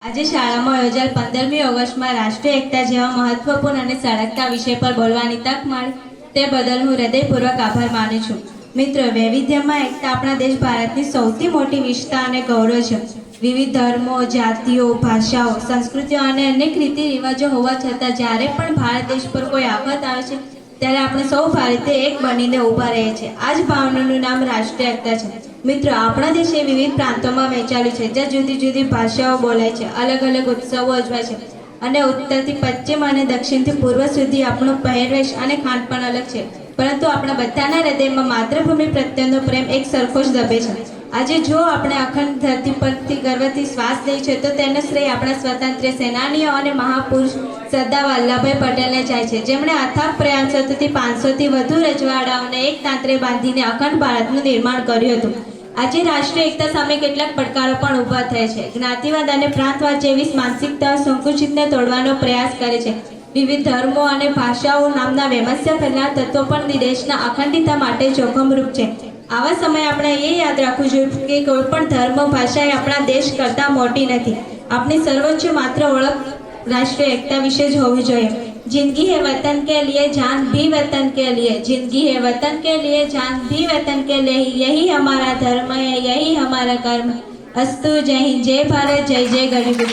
આજે શાળામાં યોજાયેલ 15મી ઓગસ્ટમાં રાષ્ટ્રીય એકતા જેવા મહત્વપૂર્ણ અને સળગતા વિષય પર બોલવાની તક મળી તે બદલ હું હૃદયપૂર્વક આભાર માનું છું. મિત્રો, વૈવિધ્યમાં એકતા આપણા દેશ ભારતની સૌથી મોટી વિશેષતા અને ગૌરવ છે. વિવિધ ધર્મો, જાતિઓ, ભાષાઓ, સંસ્કૃતિઓ અને અનેક રીતિ રિવાજો હોવા છતાં જ્યારે પણ ભારત દેશ પર કોઈ આફત આવે છે ત્યારે આપણે સૌ ભારતીય એક બનીને ઊભા રહીએ છીએ. આ જ ભાવનાનું નામ રાષ્ટ્રીય એકતા છે. મિત્રો, આપણા દેશ એ વિવિધ પ્રાંતોમાં વહેંચાયેલું છે, જ્યાં જુદી જુદી ભાષાઓ બોલાય છે, અલગ અલગ ઉત્સવો ઉજવાય છે અને ઉત્તરથી પશ્ચિમ અને દક્ષિણથી પૂર્વ સુધી આપણો પહેરવેશ અને ખાનપાન અલગ છે, પરંતુ આપણા બધાના હૃદયમાં માતૃભૂમિ પ્રત્યેનો પ્રેમ એક સરખો જ દબે છે. આજે જો આપણે અખંડ ધરતી પરથી ગર્વથી શ્વાસ લઈએ છીએ તો તેનો શ્રેય આપણા સ્વતંત્ર સેનાનીઓ અને મહાપુરુષ સરદાર વલ્લભભાઈ પટેલને જાય છે, જેમણે અથાગ પ્રયાસોથી 500થી વધુ રજવાડાઓને એક તાંત્રે બાંધીને અખંડ ભારતનું નિર્માણ કર્યું હતું. આજે રાષ્ટ્રીય એકતા સામે કેટલાક પડકારો પણ ઊભા થયા છે. જ્ઞાતિવાદ અને પ્રાંતવાદ જેવી માનસિકતા સંકુચિતને તોડવાનો પ્રયાસ કરે છે. વિવિધ ધર્મો અને ભાષાઓ નામના વૈમનસ્ય ફેલાનાર તત્વો પણ દેશના અખંડિતતા માટે જોખમરૂપ છે. આવા સમયે આપણે એ યાદ રાખવું જોઈએ કે કોઈ પણ ધર્મ, ભાષા એ આપણા દેશ કરતાં મોટી નથી. આપણી સર્વોચ્ચ માત્ર ઓળખ રાષ્ટ્રીય એકતા વિશે જ હોવી જોઈએ. जिंदगी है वतन के लिए, जान भी वतन के लिए. जिंदगी है वतन के लिए, जान भी वतन के लिए. यही हमारा धर्म है, यही हमारा कर्म. अस्तु. जय हिंद, जय भारत, जय जय गरीब.